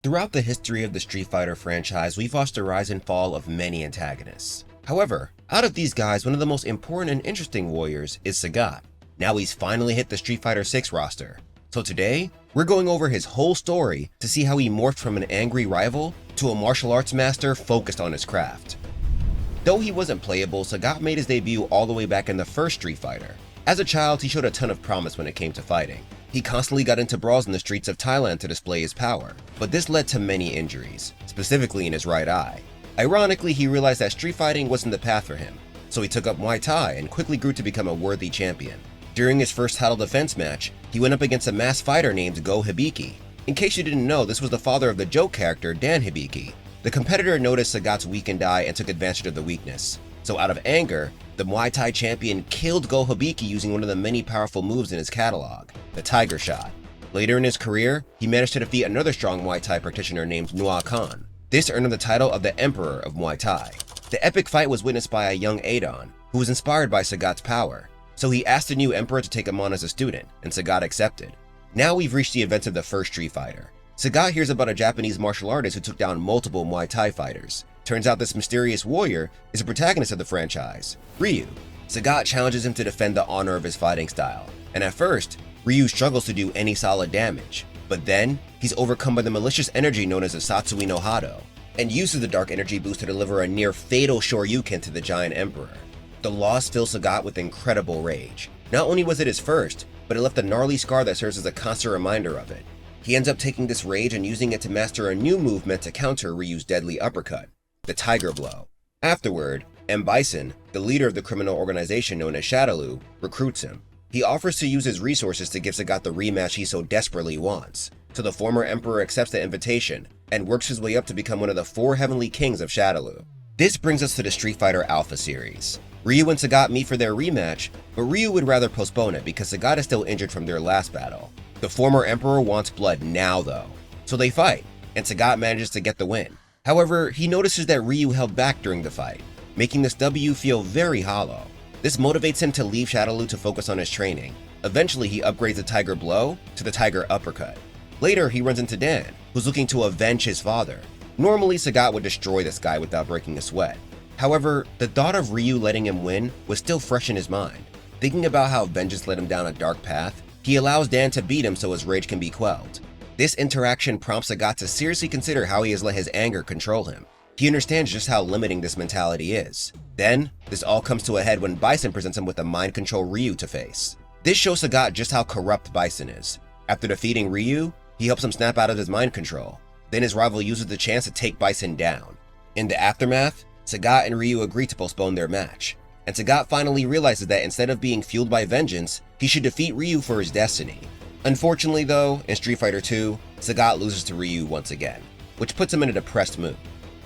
Throughout the history of the Street Fighter franchise, we've watched the rise and fall of many antagonists. However, out of these guys, one of the most important and interesting warriors is Sagat. Now he's finally hit the Street Fighter 6 roster. So today, we're going over his whole story to see how he morphed from an angry rival to a martial arts master focused on his craft. Though he wasn't playable, Sagat made his debut all the way back in the first Street Fighter. As a child, he showed a ton of promise when it came to fighting. He constantly got into brawls in the streets of Thailand to display his power, but this led to many injuries, specifically in his right eye. Ironically, he realized that street fighting wasn't the path for him, so he took up Muay Thai and quickly grew to become a worthy champion. During his first title defense match, he went up against a masked fighter named Go Hibiki. In case you didn't know, this was the father of the joke character Dan Hibiki. The competitor noticed Sagat's weakened eye and took advantage of the weakness. So out of anger, the Muay Thai champion killed Go Hibiki using one of the many powerful moves in his catalog, the Tiger Shot. Later in his career, he managed to defeat another strong Muay Thai practitioner named Noah Khan. This earned him the title of the Emperor of Muay Thai. The epic fight was witnessed by a young Adon, who was inspired by Sagat's power. So he asked the new emperor to take him on as a student, and Sagat accepted. Now we've reached the events of the first Street Fighter. Sagat hears about a Japanese martial artist who took down multiple Muay Thai fighters. Turns out this mysterious warrior is the protagonist of the franchise, Ryu. Sagat challenges him to defend the honor of his fighting style, and at first, Ryu struggles to do any solid damage. But then, he's overcome by the malicious energy known as the Satsui no Hado, and uses the dark energy boost to deliver a near-fatal Shoryuken to the giant emperor. The loss fills Sagat with incredible rage. Not only was it his first, but it left a gnarly scar that serves as a constant reminder of it. He ends up taking this rage and using it to master a new move meant to counter Ryu's deadly uppercut, the Tiger Blow. Afterward, M. Bison, the leader of the criminal organization known as Shadaloo, recruits him. He offers to use his resources to give Sagat the rematch he so desperately wants. So the former emperor accepts the invitation and works his way up to become one of the 4 heavenly kings of Shadaloo. This brings us to the Street Fighter Alpha series. Ryu and Sagat meet for their rematch, but Ryu would rather postpone it because Sagat is still injured from their last battle. The former emperor wants blood now though, so they fight, and Sagat manages to get the win. However, he notices that Ryu held back during the fight, making this W feel very hollow. This motivates him to leave Shadaloo to focus on his training. Eventually, he upgrades the Tiger Blow to the Tiger Uppercut. Later, he runs into Dan, who's looking to avenge his father. Normally, Sagat would destroy this guy without breaking a sweat. However, the thought of Ryu letting him win was still fresh in his mind. Thinking about how vengeance led him down a dark path, he allows Dan to beat him so his rage can be quelled. This interaction prompts Sagat to seriously consider how he has let his anger control him. He understands just how limiting this mentality is. Then, this all comes to a head when Bison presents him with a mind control Ryu to face. This shows Sagat just how corrupt Bison is. After defeating Ryu, he helps him snap out of his mind control. Then his rival uses the chance to take Bison down. In the aftermath, Sagat and Ryu agree to postpone their match, and Sagat finally realizes that instead of being fueled by vengeance, he should defeat Ryu for his destiny. Unfortunately though, in Street Fighter 2, Sagat loses to Ryu once again, which puts him in a depressed mood.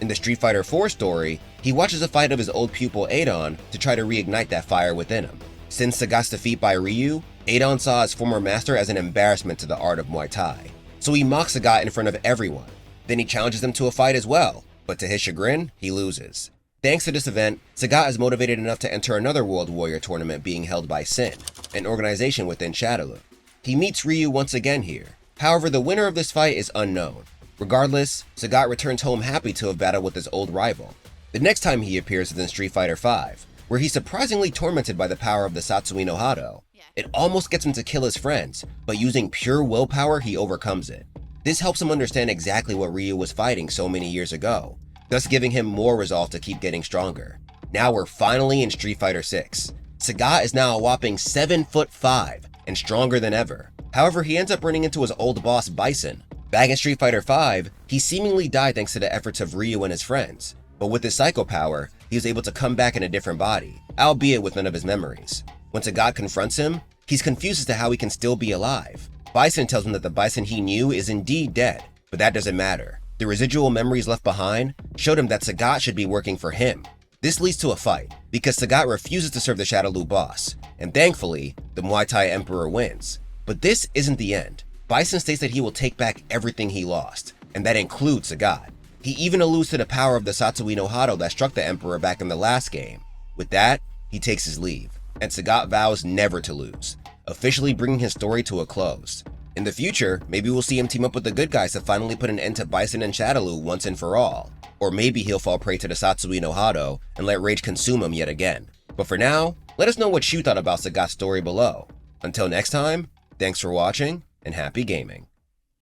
In the Street Fighter 4 story, he watches a fight of his old pupil Adon to try to reignite that fire within him. Since Sagat's defeat by Ryu, Adon saw his former master as an embarrassment to the art of Muay Thai, so he mocks Sagat in front of everyone. Then he challenges him to a fight as well, but to his chagrin, he loses. Thanks to this event, Sagat is motivated enough to enter another World Warrior tournament being held by Sin, an organization within Shadaloo. He meets Ryu once again here. However, the winner of this fight is unknown. Regardless, Sagat returns home happy to have battled with his old rival. The next time he appears is in Street Fighter V, where he's surprisingly tormented by the power of the Satsui no Hado. It almost gets him to kill his friends, but using pure willpower, he overcomes it. This helps him understand exactly what Ryu was fighting so many years ago, thus giving him more resolve to keep getting stronger. Now we're finally in Street Fighter 6. Sagat is now a whopping 7'5" and stronger than ever. However, he ends up running into his old boss Bison. Back in Street Fighter V, he seemingly died thanks to the efforts of Ryu and his friends, but with his psycho power, he was able to come back in a different body, albeit with none of his memories. When Sagat confronts him, he's confused as to how he can still be alive. Bison tells him that the Bison he knew is indeed dead, but that doesn't matter. The residual memories left behind showed him that Sagat should be working for him. This leads to a fight, because Sagat refuses to serve the Shadaloo boss, and thankfully, the Muay Thai Emperor wins. But this isn't the end. Bison states that he will take back everything he lost, and that includes Sagat. He even alludes to the power of the Satsui no Hado that struck the Emperor back in the last game. With that, he takes his leave, and Sagat vows never to lose, officially bringing his story to a close. In the future, maybe we'll see him team up with the good guys to finally put an end to Bison and Shadaloo once and for all. Or maybe he'll fall prey to the Satsui no Hado and let rage consume him yet again. But for now, let us know what you thought about Sagat's story below. Until next time, thanks for watching and happy gaming.